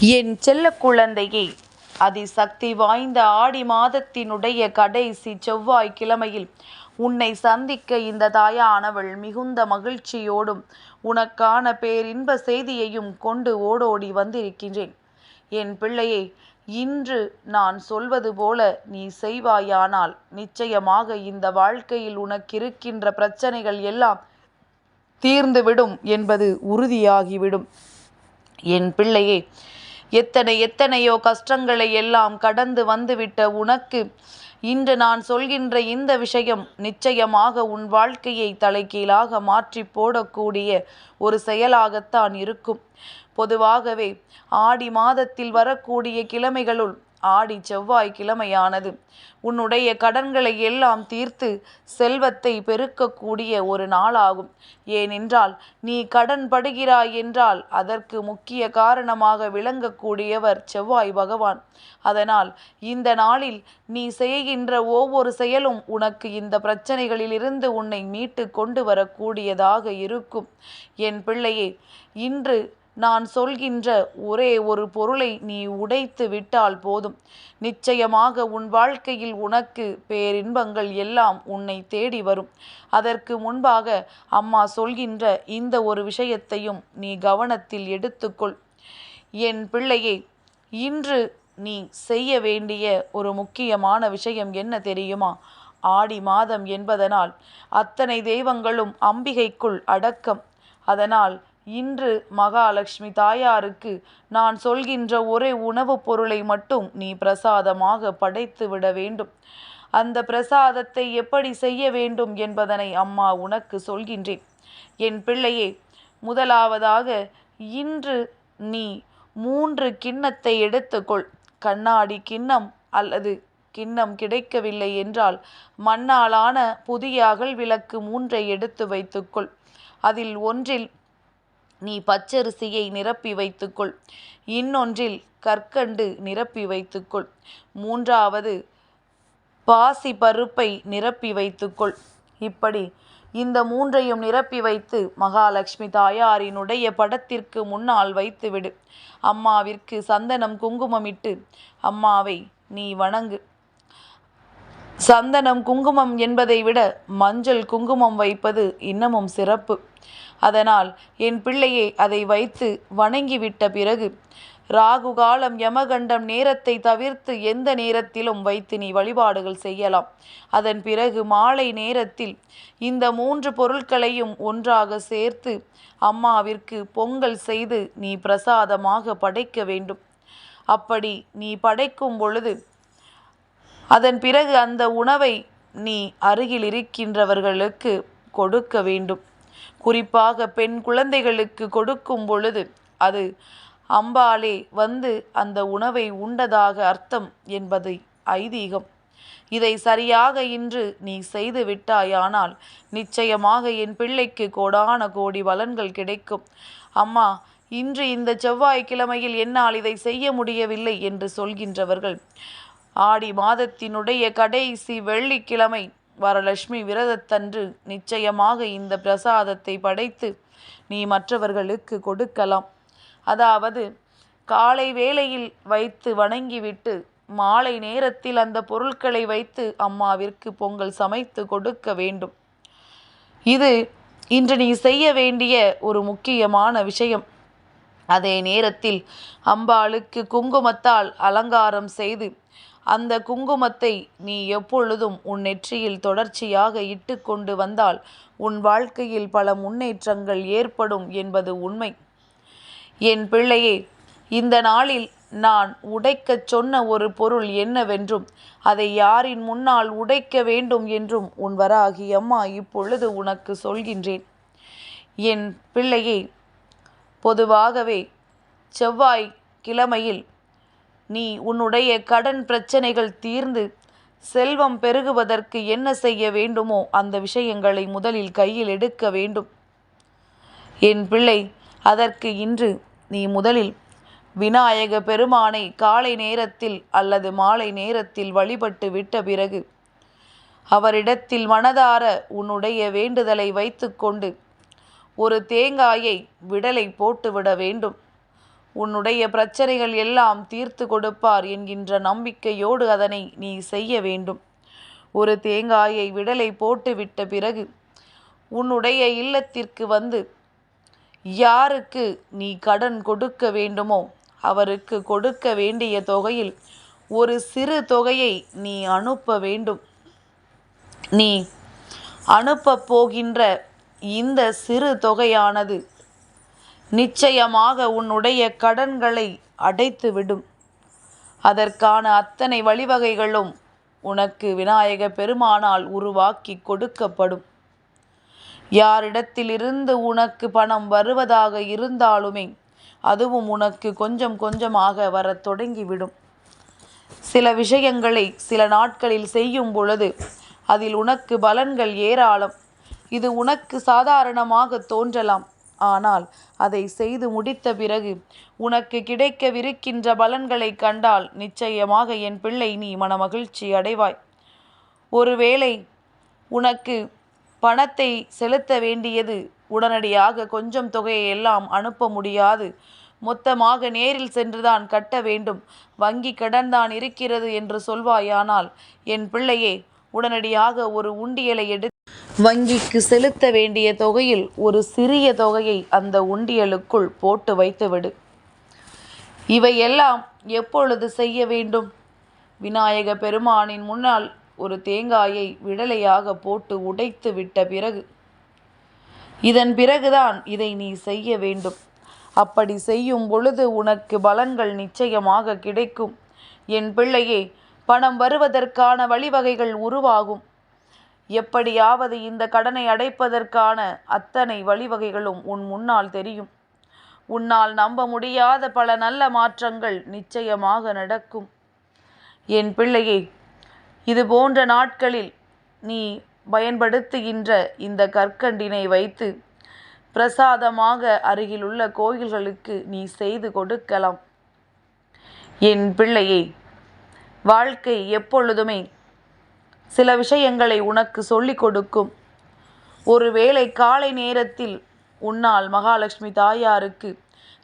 என் செல்ல குழந்தையே, அதிசக்தி வாய்ந்த ஆடி மாதத்தினுடைய கடைசி செவ்வாய் கிழமையில் உன்னை சந்திக்க இந்த தாயானவள் மிகுந்த மகிழ்ச்சியோடும் உனக்கான பேரின்ப செய்தியையும் கொண்டு ஓடோடி வந்திருக்கின்றேன். என் பிள்ளையே, இன்று நான் சொல்வது போல நீ செய்வாயானால் நிச்சயமாக இந்த வாழ்க்கையில் உனக்கிருக்கின்ற பிரச்சனைகள் எல்லாம் தீர்ந்துவிடும் என்பது உறுதியாகிவிடும். என் பிள்ளையே, எத்தனையோ கஷ்டங்களை எல்லாம் கடந்து வந்துவிட்ட உனக்கு இன்று நான் சொல்கின்ற இந்த விஷயம் நிச்சயமாக உன் வாழ்க்கையை தலைகீழாக மாற்றி போடக்கூடிய ஒரு செயலாகத்தான் இருக்கும். பொதுவாகவே ஆடி மாதத்தில் வரக்கூடிய கிழமைகளுள் ஆடி செவ்வாய் கிழமையானது உன்னுடைய கடன்களை எல்லாம் தீர்த்து செல்வத்தை பெருக்கக்கூடிய ஒரு நாளாகும். ஏனென்றால் நீ கடன் படுகிறாய் என்றால் அதற்கு முக்கிய காரணமாக விளங்கக்கூடியவர் செவ்வாய் பகவான். அதனால் இந்த நாளில் நீ செய்கின்ற ஒவ்வொரு செயலும் உனக்கு இந்த பிரச்சனைகளிலிருந்து உன்னை மீட்டு கொண்டு வரக்கூடியதாக இருக்கும். என் பிள்ளையே, இன்று நான் சொல்கின்ற ஒரே ஒரு பொருளை நீ உடைத்து விட்டால் போதும், நிச்சயமாக உன் வாழ்க்கையில் உனக்கு பேரின்பங்கள் எல்லாம் உன்னை தேடி வரும். அதற்கு முன்பாக அம்மா சொல்கின்ற இந்த ஒரு விஷயத்தையும் நீ கவனத்தில் எடுத்துக்கொள். என் பிள்ளையே, இன்று நீ செய்ய வேண்டிய ஒரு முக்கியமான விஷயம் என்ன தெரியுமா? ஆடி மாதம் என்பதனால் அத்தனை தெய்வங்களும் அம்பிகைக்குள் அடக்கம். அதனால் இன்று மகாலட்சுமி தாயாருக்கு நான் சொல்கின்ற ஒரே உணவுப் பொருளை மட்டும் நீ பிரசாதமாக படைத்து விட வேண்டும். அந்த பிரசாதத்தை எப்படி செய்ய வேண்டும் என்பதனை அம்மா உனக்கு சொல்கின்றேன். என் பிள்ளையே, முதலாவதாக இன்று நீ 3 கிண்ணத்தை எடுத்துக்கொள். கண்ணாடி கிண்ணம் அல்லது கிண்ணம் கிடைக்கவில்லை என்றால் மண்ணாலான புதிய அகல் விளக்கு 3 எடுத்து வைத்துக்கொள். அதில் ஒன்றில் நீ பச்சரிசியை நிரப்பி வைத்துக்கொள். இன்னொன்றில் கற்கண்டு நிரப்பி வைத்துக்கொள். 3வது பாசி பருப்பை நிரப்பி வைத்துக்கொள். இப்படி இந்த 3ஐயும் நிரப்பி வைத்து மகாலட்சுமி தாயாரினுடைய படத்திற்கு முன்னால் வைத்துவிடு. அம்மாவிற்கு சந்தனம் குங்குமமிட்டு அம்மாவை நீ வணங்கு. சந்தனம் குங்குமம் என்பதை விட மஞ்சள் குங்குமம் வைப்பது இன்னமும் சிறப்பு. அதனால் என் பிள்ளையை அதை வைத்து வணங்கிவிட்ட பிறகு ராகு காலம் யமகண்டம் நேரத்தை தவிர்த்து எந்த நேரத்திலும் வைத்து நீ வழிபாடுகள் செய்யலாம். அதன் பிறகு மாலை நேரத்தில் இந்த 3 பொருட்களையும் ஒன்றாக சேர்த்து அம்மாவிற்கு பொங்கல் செய்து நீ பிரசாதமாக படைக்க வேண்டும். அப்படி நீ படைக்கும் பொழுது அதன் பிறகு அந்த உணவை நீ அருகில் இருக்கின்றவர்களுக்கு கொடுக்க வேண்டும். குறிப்பாக பெண் குழந்தைகளுக்கு கொடுக்கும் பொழுது அது அம்பாளே வந்து அந்த உணவை உண்டதாக அர்த்தம் என்பது ஐதீகம். இதை சரியாக இன்று நீ செய்து விட்டாயானால் நிச்சயமாக என் பிள்ளைக்கு கோடான கோடி பலன்கள் கிடைக்கும். அம்மா, இன்று இந்த செவ்வாய்க்கிழமையில் என்னால் இதை செய்ய முடியவில்லை என்று சொல்கின்றவர்கள் ஆடி மாதத்தினுடைய கடைசி வெள்ளிக்கிழமை வரலட்சுமி விரதத்தன்று நிச்சயமாக இந்த பிரசாதத்தை படைத்து நீ மற்றவர்களுக்கு கொடுக்கலாம். அதாவது காலை வேளையில் வைத்து வணங்கிவிட்டு மாலை நேரத்தில் அந்த பொருட்களை வைத்து அம்மாவிற்கு பொங்கல் சமைத்து கொடுக்க வேண்டும். இது இன்று நீ செய்ய வேண்டிய ஒரு முக்கியமான விஷயம். அதே நேரத்தில் அம்பாளுக்கு குங்குமத்தால் அலங்காரம் செய்து அந்த குங்குமத்தை நீ எப்பொழுதும் உன் நெற்றியில் தொடர்ச்சியாக இட்டு கொண்டு வந்தால் உன் வாழ்க்கையில் பல முன்னேற்றங்கள் ஏற்படும் என்பது உண்மை. என் பிள்ளையே, இந்த நாளில் நான் உடைக்கச் சொன்ன ஒரு பொருள் என்னவென்றும் அதை யாரின் முன்னால் உடைக்க வேண்டும் என்றும் உன் வராகி அம்மா இப்பொழுது உனக்கு சொல்கின்றேன். என் பிள்ளையே, பொதுவாகவே செவ்வாய் கிழமையில் நீ உன்னுடைய கடன் பிரச்சனைகள் தீர்ந்து செல்வம் பெருகுவதற்கு என்ன செய்ய வேண்டுமோ அந்த விஷயங்களை முதலில் கையில் எடுக்க வேண்டும். என் பிள்ளை, அதற்கு இன்று நீ முதலில் விநாயக பெருமானை காலை நேரத்தில் அல்லது மாலை நேரத்தில் வழிபட்டு விட்ட பிறகு அவரிடத்தில் மனதார உன்னுடைய வேண்டுதலை வைத்து கொண்டு ஒரு தேங்காயை விடலை போட்டுவிட வேண்டும். உன்னுடைய பிரச்சனைகள் எல்லாம் தீர்த்து கொடுப்பார் என்கின்ற நம்பிக்கையோடு அதனை நீ செய்ய வேண்டும். ஒரு தேங்காயை விடலை போட்டு விட்ட பிறகு உன்னுடைய இல்லத்திற்கு வந்து யாருக்கு நீ கடன் கொடுக்க வேண்டுமோ அவருக்கு கொடுக்க வேண்டிய தொகையில் ஒரு சிறு தொகையை நீ அனுப்ப வேண்டும். நீ அனுப்பப் போகின்ற இந்த சிறு தொகையானது நிச்சயமாக உன்னுடைய கடன்களை அடைத்துவிடும். அதற்கான அத்தனை வழிவகைகளும் உனக்கு விநாயக பெருமானால் உருவாக்கி கொடுக்கப்படும். யாரிடத்திலிருந்து உனக்கு பணம் வருவதாக இருந்தாலுமே அதுவும் உனக்கு கொஞ்சம் கொஞ்சமாக வரத் தொடங்கிவிடும். சில விஷயங்களை சில நாட்களில் செய்யும் பொழுது அதில் உனக்கு பலன்கள் ஏராளம். இது உனக்கு சாதாரணமாக தோன்றலாம். ஆனால் அதை செய்து முடித்த பிறகு உனக்கு கிடைக்கவிருக்கின்ற பலன்களை கண்டால் நிச்சயமாக என் பிள்ளை நீ மனமகிழ்ச்சி அடைவாய். ஒருவேளை உனக்கு பணத்தை செலுத்த வேண்டியது உடனடியாக கொஞ்சம் தொகையை எல்லாம் அனுப்ப முடியாது, மொத்தமாக நேரில் சென்றுதான் கட்ட வேண்டும், வங்கி கடன்தான் இருக்கிறது என்று சொல்வாயானால் என் பிள்ளையே உடனடியாக ஒரு உண்டியலை எடுத்து வங்கிக்கு செலுத்த வேண்டிய தொகையில் ஒரு சிறிய தொகையை அந்த உண்டியலுக்குள் போட்டு வைத்துவிடு. இவையெல்லாம் எப்பொழுது செய்ய வேண்டும்? விநாயக பெருமானின் முன்னால் ஒரு தேங்காயை விடலையாக போட்டு உடைத்து விட்ட பிறகு, இதன் பிறகுதான் இதை நீ செய்ய வேண்டும். அப்படி செய்யும் பொழுது உனக்கு பலன்கள் நிச்சயமாக கிடைக்கும். என் பிள்ளையே, பணம் வருவதற்கான வழிவகைகள் உருவாகும். எப்படியாவது இந்த கடனை அடைப்பதற்கான அத்தனை வழிவகைகளும் உன் முன்னால் தெரியும். உன்னால் நம்ப முடியாத பல நல்ல மாற்றங்கள் நிச்சயமாக நடக்கும். என் பிள்ளையே, இது போன்ற நாட்களில் நீ பயன்படுத்துகின்ற இந்த கற்கண்டினை வைத்து பிரசாதமாக அருகிலுள்ள கோயில்களுக்கு நீ செய்து கொடுக்கலாம். என் பிள்ளையே, வாழ்க்கை எப்பொழுதுமே சில விஷயங்களை உனக்கு சொல்லிக் கொடுக்கும். ஒருவேளை காலை நேரத்தில் உன்னால் மகாலட்சுமி தாயாருக்கு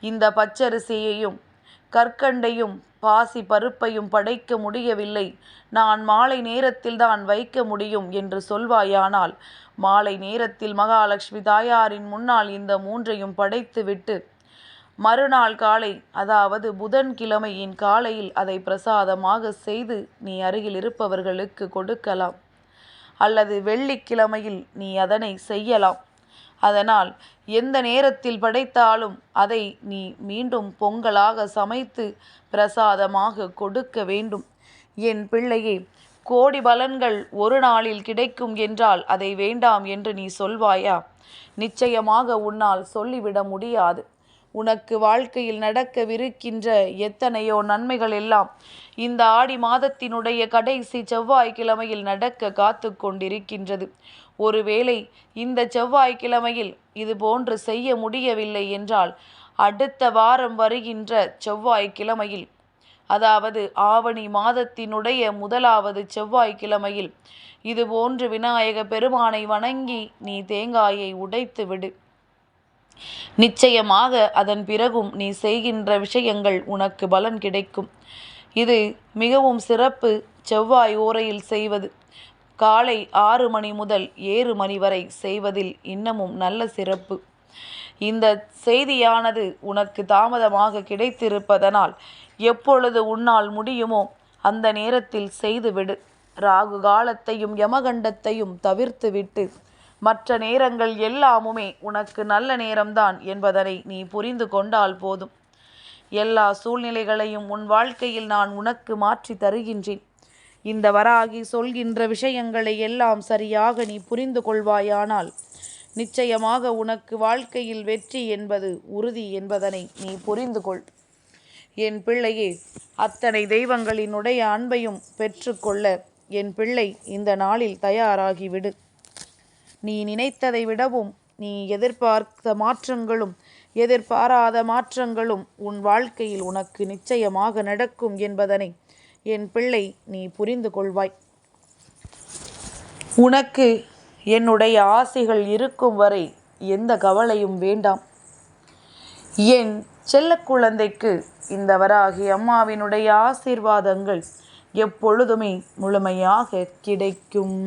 இந்த பச்சரிசியையும் கற்கண்டையும் பாசி பருப்பையும் படைக்க முடியவில்லை, நான் மாலை நேரத்தில் தான் வைக்க முடியும் என்று சொல்வாயானால் மாலை நேரத்தில் மகாலட்சுமி தாயாரின் முன்னால் இந்த மூன்றையும் படைத்துவிட்டு மறுநாள் காலை, அதாவது புதன்கிழமையின் காலையில் அதை பிரசாதமாக செய்து நீ அருகில் இருப்பவர்களுக்கு கொடுக்கலாம். அல்லது வெள்ளிக்கிழமையில் நீ அதனை செய்யலாம். அதனால் எந்த நேரத்தில் படைத்தாலும் அதை நீ மீண்டும் பொங்கலாக சமைத்து பிரசாதமாக கொடுக்க வேண்டும். என் பிள்ளையே, கோடி பலன்கள் ஒரு நாளில் கிடைக்கும் என்றால் அதை வேண்டாம் என்று நீ சொல்வாயா? நிச்சயமாக உன்னால் சொல்லிவிட முடியாது. உனக்கு வாழ்க்கையில் நடக்கவிருக்கின்ற எத்தனையோ நன்மைகள் எல்லாம் இந்த ஆடி மாதத்தினுடைய கடைசி செவ்வாய்க்கிழமையில் நடக்க காத்து கொண்டிருக்கின்றது. ஒருவேளை இந்த செவ்வாய்க்கிழமையில் இது போன்று செய்ய முடியவில்லை என்றால் அடுத்த வாரம் வருகின்ற செவ்வாய்க்கிழமையில், அதாவது ஆவணி மாதத்தினுடைய முதலாவது செவ்வாய்க்கிழமையில் இதுபோன்று விநாயக பெருமானை வணங்கி நீ தேங்காயை உடைத்து விடு. நிச்சயமாக அதன் பிறகும் நீ செய்கின்ற விஷயங்கள் உனக்கு பலன் கிடைக்கும். இது மிகவும் சிறப்பு. செவ்வாய் ஓரையில் செய்வது, காலை 6 மணி முதல் 7 மணி வரை செய்வதில் இன்னமும் நல்ல சிறப்பு. இந்த செய்தியானது உனக்கு தாமதமாக கிடைத்திருப்பதனால் எப்பொழுது உன்னால் முடியுமோ அந்த நேரத்தில் செய்துவிடு. ராகு காலத்தையும் யமகண்டத்தையும் தவிர்த்துவிட்டு மற்ற நேரங்கள் எல்லாமுமே உனக்கு நல்ல நேரம்தான் என்பதனை நீ புரிந்து கொண்டால் போதும். எல்லா சூழ்நிலைகளையும் உன் வாழ்க்கையில் நான் உனக்கு மாற்றி தருகின்றேன். இந்த வராகி சொல்கின்ற விஷயங்களை எல்லாம் சரியாக நீ புரிந்து கொள்வாயானால் நிச்சயமாக உனக்கு வாழ்க்கையில் வெற்றி என்பது உறுதி என்பதனை நீ புரிந்து கொள். என் பிள்ளையே, அத்தனை தெய்வங்களினுடைய அன்பையும் பெற்றுக்கொள்ள என் பிள்ளை இந்த நாளில் தயாராகிவிடு. நீ நினைத்ததை விடவும் நீ எதிர்பார்த்த மாற்றங்களும் எதிர்பாராத மாற்றங்களும் உன் வாழ்க்கையில் உனக்கு நிச்சயமாக நடக்கும் என்பதனை என் பிள்ளை நீ புரிந்து கொள்வாய். உனக்கு என்னுடைய ஆசைகள் இருக்கும் வரை எந்த கவலையும் வேண்டாம். என் செல்ல குழந்தைக்கு இந்த வராகி அம்மாவினுடைய ஆசீர்வாதங்கள் எப்பொழுதுமே முழுமையாக கிடைக்கும்.